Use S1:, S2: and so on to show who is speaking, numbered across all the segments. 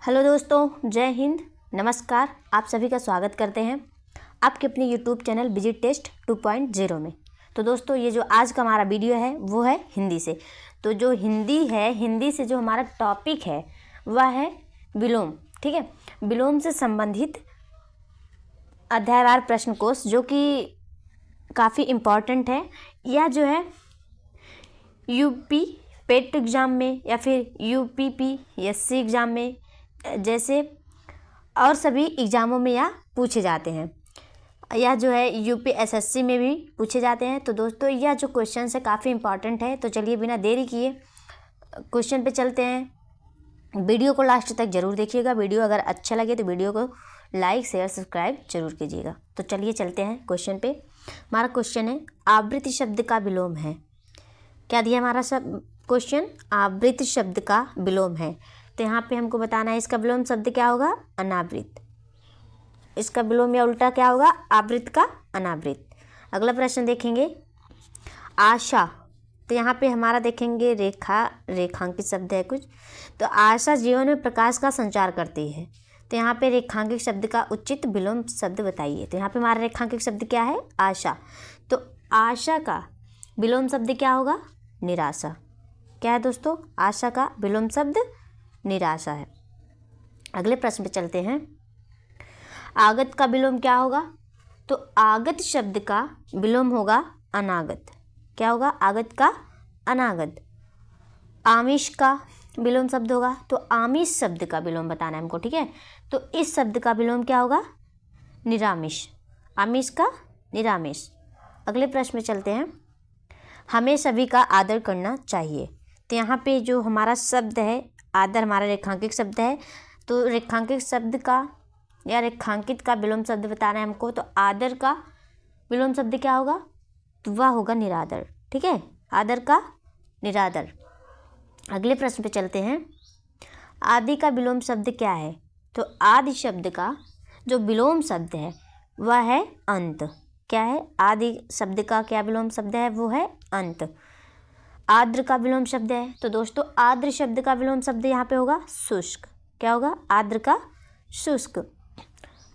S1: Hello दोस्तों, जय हिंद, नमस्कार। आप सभी का स्वागत करते हैं आपके अपने यूट्यूब चैनल बिजी टेस्ट 2.0 में। तो दोस्तों, ये जो आज का हमारा वीडियो है वो है हिंदी से। तो जो हिंदी है, हिंदी से जो हमारा टॉपिक है वह है विलोम। ठीक है, विलोम से संबंधित अध्यायवार प्रश्न कोश जो कि काफ़ी इम्पॉर्टेंट है। यह जो है यूपी पेट एग्ज़ाम में या फिर यूपीपीएससी एग्ज़ाम में जैसे और सभी एग्ज़ामों में यह पूछे जाते हैं। यह जो है यूपीएसएससी में भी पूछे जाते हैं। तो दोस्तों, यह जो क्वेश्चन है काफ़ी इंपॉर्टेंट है। तो चलिए बिना देरी किए क्वेश्चन पे चलते हैं। वीडियो को लास्ट तक ज़रूर देखिएगा। वीडियो अगर अच्छा लगे तो वीडियो को लाइक शेयर सब्सक्राइब जरूर कीजिएगा। तो चलिए चलते हैं क्वेश्चन पे। हमारा क्वेश्चन है आवृत्ति शब्द का विलोम है। क्या दिया हमारा सब क्वेश्चन? आवृत्ति शब्द का विलोम है। तो यहाँ पे हमको बताना है इसका विलोम शब्द क्या होगा? अनावृत। इसका विलोम या उल्टा क्या होगा? आवृत का अनावृत। अगला प्रश्न देखेंगे आशा। तो यहाँ पे हमारा देखेंगे रेखांकित शब्द है कुछ। तो आशा जीवन में प्रकाश का संचार करती है। तो यहाँ पे रेखांकित शब्द का उचित विलोम शब्द बताइए। तो यहाँ पे हमारा रेखांकित शब्द क्या है? आशा। तो आशा का विलोम शब्द क्या होगा? निराशा। क्या है दोस्तों? आशा का विलोम शब्द निराशा है। अगले प्रश्न पे चलते हैं। आगत का विलोम क्या होगा? तो आगत शब्द का विलोम होगा अनागत। क्या होगा? आगत का अनागत। आमिष का विलोम शब्द होगा। तो आमिष शब्द का विलोम बताना है हमको। ठीक है, तो इस शब्द का विलोम क्या होगा? निरामिष। आमिष का निरामिष। अगले प्रश्न में चलते हैं। हमें सभी का आदर करना चाहिए। तो यहाँ पे जो हमारा शब्द है आदर, हमारा रेखांकित शब्द है। तो रेखांकित शब्द का या रेखांकित का विलोम शब्द बताना है हमको। तो आदर का विलोम शब्द क्या होगा? तो वह होगा निरादर। ठीक है, आदर का निरादर। अगले प्रश्न पे चलते हैं। आदि का विलोम शब्द क्या है? तो आदि शब्द का जो विलोम शब्द है वह है अंत। क्या है? आदि शब्द का क्या विलोम शब्द है? वो है अंत। आर्द्र का विलोम शब्द है। तो दोस्तों, आर्द्र शब्द का विलोम शब्द यहाँ पे होगा शुष्क। क्या होगा? आर्द्र का शुष्क।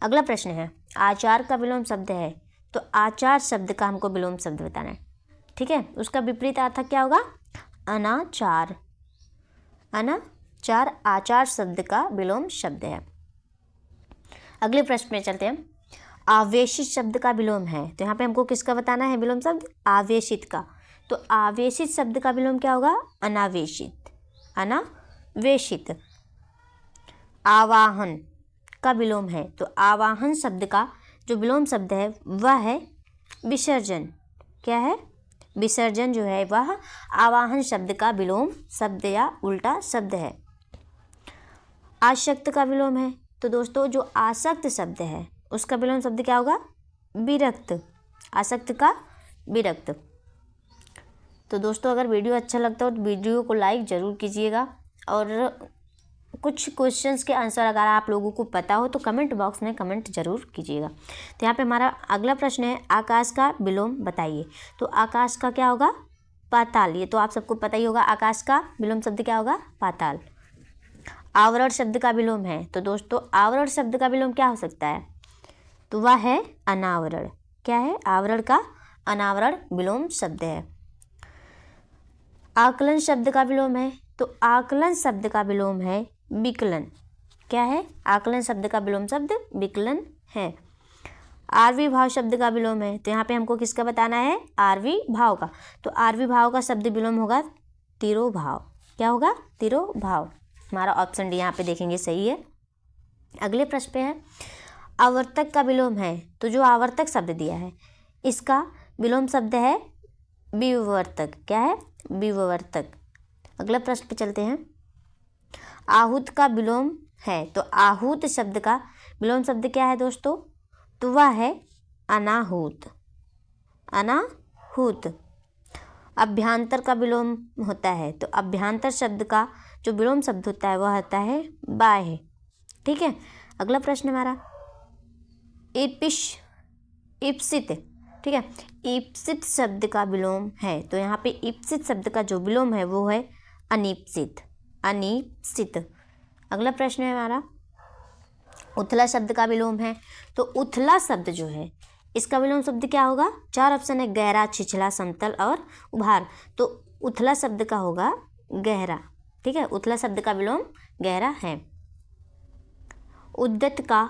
S1: अगला प्रश्न है आचार का विलोम शब्द है। तो आचार शब्द का हमको विलोम शब्द बताना है। ठीक है, उसका विपरीत अर्थ क्या होगा? अनाचार। अनाचार आचार शब्द का विलोम शब्द है। अगले प्रश्न में चलते हैं। आवेशित शब्द का विलोम है। तो यहाँ पे हमको किसका बताना है विलोम शब्द? आवेशित का। तो आवेशित शब्द का विलोम क्या होगा? अनावेशित। अनावेशित। आवाहन का विलोम है। तो आवाहन शब्द का जो विलोम शब्द है वह है विसर्जन। क्या है? विसर्जन जो है वह आवाहन शब्द का विलोम शब्द या उल्टा शब्द है। आसक्त का विलोम है। तो दोस्तों, जो आसक्त शब्द है उसका विलोम शब्द क्या होगा? विरक्त। आसक्त का विरक्त। तो दोस्तों, अगर वीडियो अच्छा लगता हो तो वीडियो को लाइक ज़रूर कीजिएगा। और कुछ क्वेश्चंस के आंसर अगर आप लोगों को पता हो तो कमेंट बॉक्स में कमेंट ज़रूर कीजिएगा। तो यहाँ पे हमारा अगला प्रश्न है आकाश का विलोम बताइए। तो आकाश का क्या होगा? पाताल। ये तो आप सबको पता ही होगा। आकाश का विलोम शब्द क्या होगा? पाताल। आवरण शब्द का विलोम है। तो दोस्तों, आवरण शब्द का विलोम क्या हो सकता है? तो वह है अनावरण। क्या है? आवरण का अनावरण विलोम शब्द है। आकलन शब्द का विलोम है। तो आकलन शब्द का विलोम है विकलन। क्या है? आकलन शब्द का विलोम शब्द विकलन है। आरवी भाव शब्द का विलोम है। तो यहाँ पे हमको किसका बताना है? आरवी भाव का। तो आरवी भाव का शब्द विलोम होगा तिरोभाव। क्या होगा? तिरोभाव। हमारा ऑप्शन डी यहाँ पे देखेंगे सही है। अगले प्रश्न पे है आवर्तक का विलोम है। तो जो आवर्तक शब्द दिया है इसका विलोम शब्द है विवर्तक। क्या है? विवर्तक। अगला प्रश्न पे चलते हैं। आहूत का विलोम है। तो आहूत शब्द का विलोम शब्द क्या है दोस्तों? तो वह है अनाहूत। अनाहूत। अभ्यंतर का विलोम होता है। तो अभ्यंतर शब्द का जो विलोम शब्द होता है वह होता है बाह्य। ठीक है, अगला प्रश्न हमारा ईप्सित। ठीक है, ईप्सित शब्द का विलोम है। तो यहाँ पे ईप्सित शब्द का जो विलोम है वो है अनीप्सित। अनीप्सित। अगला प्रश्न है हमारा, उथला शब्द का विलोम है। तो उथला शब्द जो है इसका विलोम शब्द क्या होगा? 4 ऑप्शन है, गहरा, छिछला, समतल और उभार। तो उथला शब्द का होगा गहरा। ठीक है, उथला शब्द का विलोम गहरा है। उद्दत का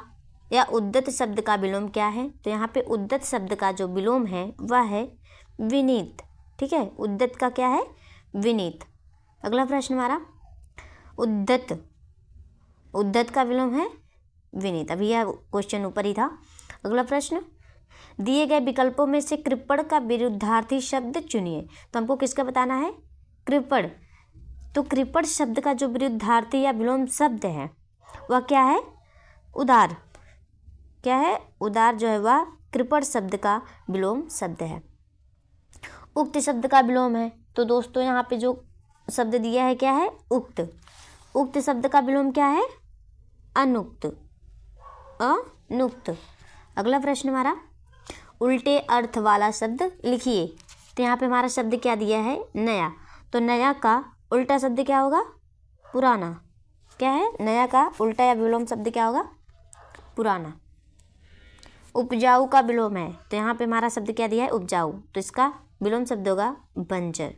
S1: या उद्दत शब्द का विलोम क्या है? तो यहाँ पे उद्दत शब्द का जो विलोम है वह है विनीत। ठीक है, उद्दत का क्या है? विनीत। अगला प्रश्न हमारा, उद्दत, उद्दत का विलोम है विनीत। अभी यह क्वेश्चन ऊपर ही था। अगला प्रश्न, दिए गए विकल्पों में से कृपण का विरुद्धार्थी शब्द चुनिए। तो हमको किसका बताना है? कृपण। तो कृपण शब्द का जो विरुद्धार्थी या विलोम शब्द है वह क्या है? उदार। क्या है? उदार जो है वह कृपण शब्द का विलोम शब्द है। उक्त शब्द का विलोम है। तो दोस्तों यहाँ पे जो शब्द दिया है क्या है? उक्त। उक्त शब्द का विलोम क्या है? अनुक्त। अनुक्त। अगला प्रश्न हमारा, उल्टे अर्थ वाला शब्द लिखिए। तो यहाँ पे हमारा शब्द क्या दिया है? नया। तो नया का उल्टा शब्द क्या होगा? पुराना। क्या है? नया का उल्टा या विलोम शब्द क्या होगा? पुराना। उपजाऊ का विलोम है। तो यहाँ पे हमारा शब्द क्या दिया है? उपजाऊ। तो इसका विलोम शब्द होगा बंजर।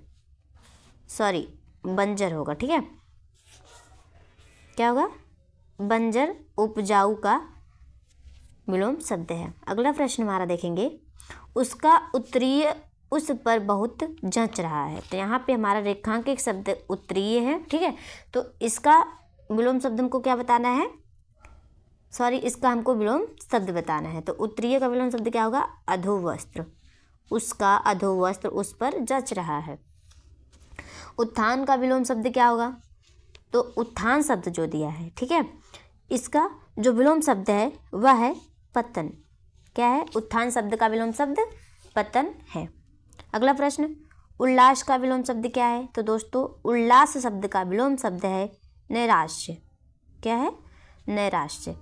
S1: सॉरी, बंजर होगा। ठीक है, क्या होगा? बंजर उपजाऊ का विलोम शब्द है। अगला प्रश्न हमारा देखेंगे, उसका उत्तरीय उस पर बहुत जंच रहा है। तो यहाँ पे हमारा रेखांकित शब्द उत्तरीय है। ठीक है, तो इसका विलोम शब्द हमको क्या बताना है? सॉरी, इसका हमको विलोम शब्द बताना है। तो उत्तरीय का विलोम शब्द क्या होगा? अधोवस्त्र। उसका अधोवस्त्र उस पर जंच रहा है। उत्थान का विलोम शब्द क्या होगा? तो उत्थान शब्द जो दिया है, ठीक है, इसका जो विलोम शब्द है वह है पतन। क्या है? उत्थान शब्द का विलोम शब्द पतन है। अगला प्रश्न, उल्लास का विलोम शब्द क्या है? तो दोस्तों उल्लास शब्द का विलोम शब्द है नैराश्य। क्या है? नैराश्य।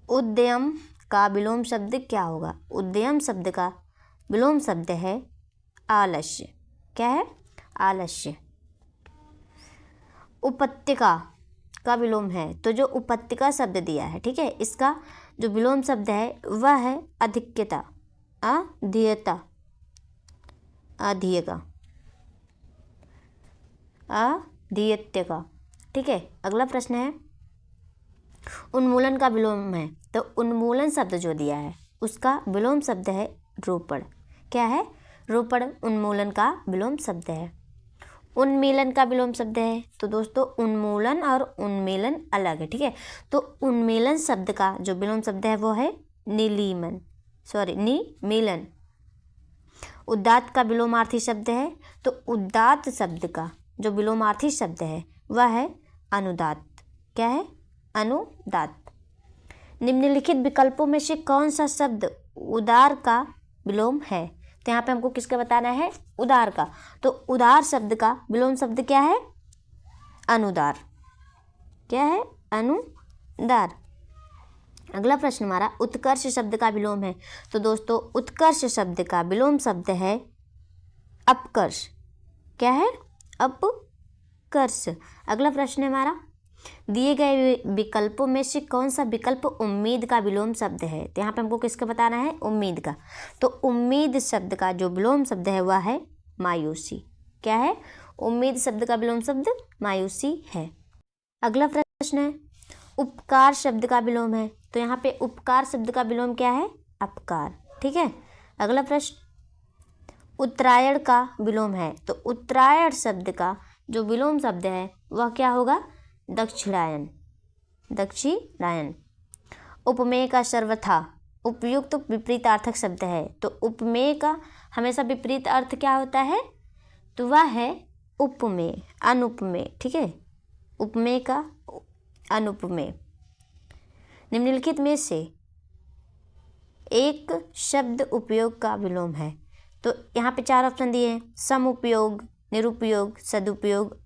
S1: उद्यम का विलोम शब्द क्या होगा? उद्यम शब्द का विलोम शब्द है आलस्य। क्या है? आलस्य। उपत्यका का विलोम है। तो जो उपत्यका शब्द दिया है, ठीक है, इसका जो विलोम शब्द है वह है अधिक्यता, अधीयता, अधीयका, अधीयत्यका। ठीक है, अगला प्रश्न है, उन्मूलन का विलोम है। तो उन्मूलन शब्द जो दिया है उसका विलोम शब्द है रोपण। क्या है? रोपण उन्मूलन का विलोम शब्द है। उन्मीलन का विलोम शब्द है। तो दोस्तों उन्मूलन और उन्मीलन अलग है। ठीक है, तो उन्मीलन शब्द का जो विलोम शब्द है वो है निलीमन, सॉरी निमीलन। उदात्त का विलोमार्थी शब्द है। तो उदात्त शब्द का जो विलोमार्थी शब्द है वह है अनुदात्त। क्या है? अनुदात्त। निम्नलिखित विकल्पों में से कौन सा शब्द उदार का विलोम है? तो यहाँ पे हमको किसका बताना है? उदार का। तो उदार शब्द का विलोम शब्द क्या है? अनुदार। क्या है? अनुदार। अगला प्रश्न हमारा, उत्कर्ष शब्द का विलोम है। तो दोस्तों उत्कर्ष शब्द का विलोम शब्द है अपकर्ष। क्या है? अपकर्ष। अगला प्रश्न है हमारा, दिए गए विकल्पों में से कौन सा विकल्प उम्मीद का विलोम शब्द है? तो यहाँ पे हमको किसका बताना है? उम्मीद का। तो उम्मीद शब्द का जो विलोम शब्द है वह है मायूसी। क्या है? उम्मीद शब्द का विलोम शब्द मायूसी है। अगला प्रश्न है, उपकार शब्द का विलोम है। तो यहाँ पे उपकार शब्द का विलोम क्या है? अपकार। ठीक है, अगला प्रश्न, उत्तरायण का विलोम है। तो उत्तरायण शब्द का जो विलोम शब्द है वह क्या होगा? दक्षिणायन। दक्षिणायन। उपमेय का सर्वथा उपयुक्त विपरीतार्थक शब्द है। तो उपमेय का हमेशा विपरीत अर्थ क्या होता है? तो वह है उपमेय, अनुपमेय। ठीक है, उपमेय का अनुपमेय। निम्नलिखित में से एक शब्द उपयोग का विलोम है। तो यहाँ पे 4 ऑप्शन दिए हैं, समुपयोग, निरुपयोग, सदुपयोग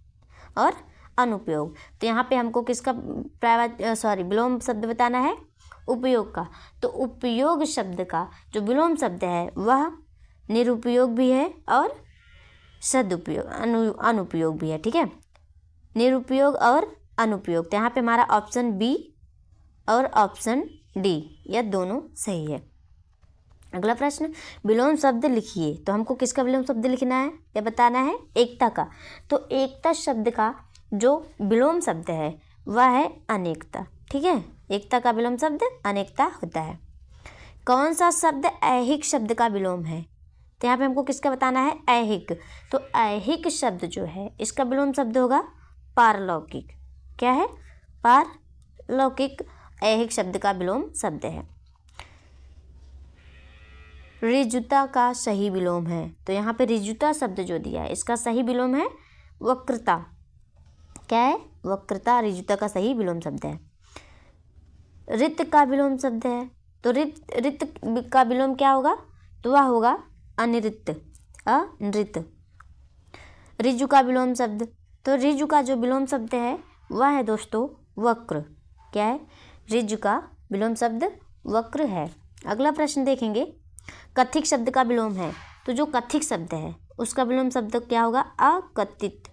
S1: और अनुपयोग। तो यहाँ पे हमको किसका विलोम शब्द बताना है? उपयोग का। तो उपयोग शब्द का जो विलोम शब्द है वह निरुपयोग भी है और सदुपयोग अनुपयोग भी है। ठीक है, निरुपयोग और अनुपयोग। तो यहाँ पे हमारा ऑप्शन बी और ऑप्शन डी यह दोनों सही है। अगला प्रश्न, विलोम शब्द लिखिए। तो हमको किसका विलोम शब्द लिखना है या बताना है? एकता का। तो एकता शब्द का जो विलोम शब्द है वह है अनेकता। ठीक है, एकता का विलोम शब्द अनेकता होता है। कौन सा शब्द ऐहिक शब्द का विलोम है? तो यहाँ पे हमको किसका बताना है? ऐहिक। तो ऐहिक शब्द जो है इसका विलोम शब्द होगा पारलौकिक। क्या है? पारलौकिक ऐहिक शब्द का विलोम शब्द है। ऋजुता का सही विलोम है। तो यहाँ पे ऋजुता शब्द जो दिया है इसका सही विलोम है वक्रता। क्या है? वक्रता ऋजुता का सही विलोम शब्द है। रित का विलोम शब्द है। तो रित का विलोम क्या होगा? तो वह होगा अनिरित, अनृत। ऋजु का विलोम शब्द, तो ऋजु का जो विलोम शब्द है वह है दोस्तों वक्र। क्या है? ऋजु का विलोम शब्द वक्र है। अगला प्रश्न देखेंगे, कथित शब्द का विलोम है। तो जो कथित शब्द है उसका विलोम शब्द क्या होगा? अकथित,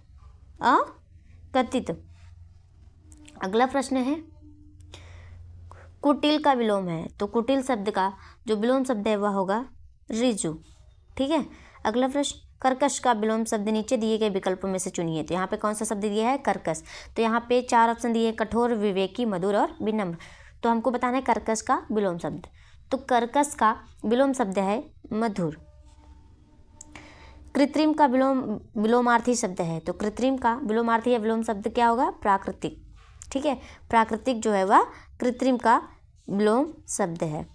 S1: अकथित। अगला प्रश्न है, कुटिल का विलोम है। तो कुटिल शब्द का जो विलोम शब्द है वह होगा ऋजु। ठीक है। अगला प्रश्न, कर्कश का विलोम शब्द नीचे दिए गए विकल्पों में से चुनिए। तो यहाँ पे कौन सा शब्द दिया है? कर्कश। तो यहाँ पे 4 ऑप्शन दिए, कठोर, विवेकी, मधुर और विनम्र। तो हमको बताना है कर्कश का विलोम शब्द। तो कर्कश का विलोम शब्द है मधुर। कृत्रिम का विलोमार्थी शब्द है। तो कृत्रिम का विलोमार्थी या विलोम शब्द क्या होगा? प्राकृतिक। ठीक है, प्राकृतिक जो है वह कृत्रिम का विलोम शब्द है।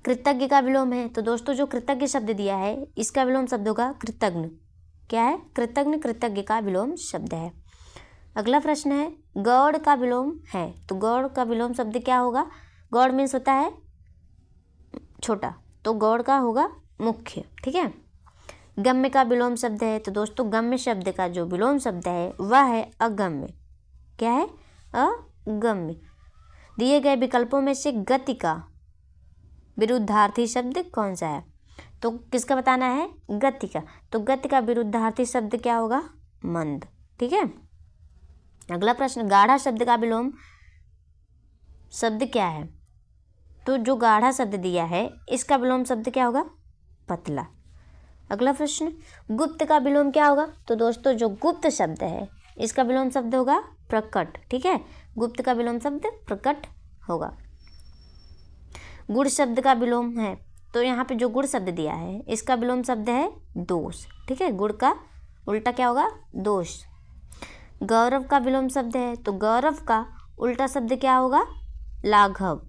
S1: कृतज्ञ का विलोम है। तो दोस्तों जो कृतज्ञ शब्द दिया है इसका विलोम शब्द होगा कृतज्ञ। क्या है? कृतज्ञ, कृतज्ञ का विलोम शब्द है। अगला प्रश्न है, गौड़ का विलोम है। तो गौड़ का विलोम शब्द क्या होगा? गौड़ मीन्स होता है छोटा, तो गौड़ का होगा मुख्य। ठीक है। गम्य का विलोम शब्द है। तो दोस्तों गम्य शब्द का जो विलोम शब्द है वह है अगम्य। क्या है? अगम्य। दिए गए विकल्पों में से गति का विरुद्धार्थी शब्द कौन सा है? तो किसका बताना है? गति का। तो गति का विरुद्धार्थी शब्द क्या होगा? मंद। ठीक है। अगला प्रश्न, गाढ़ा शब्द का विलोम शब्द क्या है? तो जो गाढ़ा शब्द दिया है इसका विलोम शब्द क्या होगा? पतला। अगला प्रश्न, गुप्त का विलोम क्या होगा? तो दोस्तों जो गुप्त शब्द है इसका विलोम शब्द होगा प्रकट। ठीक है, गुप्त का विलोम शब्द प्रकट होगा। गुण शब्द का विलोम है। तो यहाँ पे जो गुण शब्द दिया है इसका विलोम शब्द है दोष। ठीक है, गुण का उल्टा क्या होगा? दोष। गौरव का विलोम शब्द है। तो गौरव का उल्टा शब्द क्या होगा? लाघव।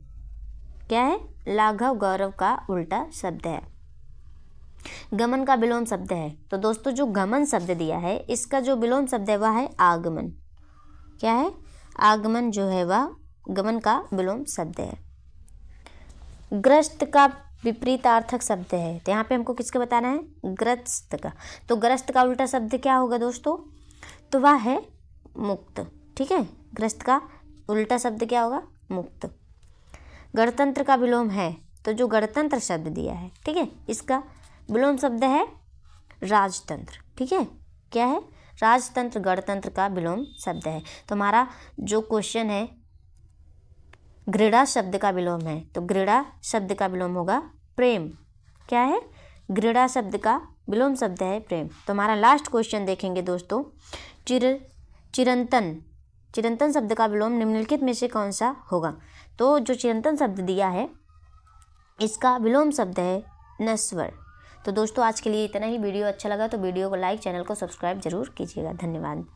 S1: क्या है? लाघव गौरव का उल्टा शब्द है। गमन का विलोम शब्द है। तो दोस्तों जो गमन शब्द दिया है इसका जो विलोम शब्द है वह है आगमन। क्या है? आगमन जो है वह गमन का विलोम शब्द है। ग्रस्त का विपरीतार्थक शब्द है। तो यहाँ पे हमको किसका बताना है? ग्रस्त का। तो ग्रस्त का उल्टा शब्द क्या होगा दोस्तों? तो वह है मुक्त। ठीक है, ग्रस्त का उल्टा शब्द क्या होगा? मुक्त। गणतंत्र का विलोम है। तो जो गणतंत्र शब्द दिया है, ठीक है, इसका विलोम शब्द है राजतंत्र। ठीक है, क्या है? राजतंत्र गणतंत्र का विलोम शब्द है। तो हमारा जो क्वेश्चन है घृणा शब्द का विलोम है। तो घृणा शब्द का विलोम होगा प्रेम। क्या है? घृणा शब्द का विलोम शब्द है प्रेम। तो हमारा लास्ट क्वेश्चन देखेंगे दोस्तों, चिरंतन शब्द का विलोम निम्नलिखित में से कौन सा होगा? तो जो चिरंतन शब्द दिया है इसका विलोम शब्द है नश्वर। तो दोस्तों आज के लिए इतना ही। वीडियो अच्छा लगा तो वीडियो को लाइक, चैनल को सब्सक्राइब जरूर कीजिएगा। धन्यवाद।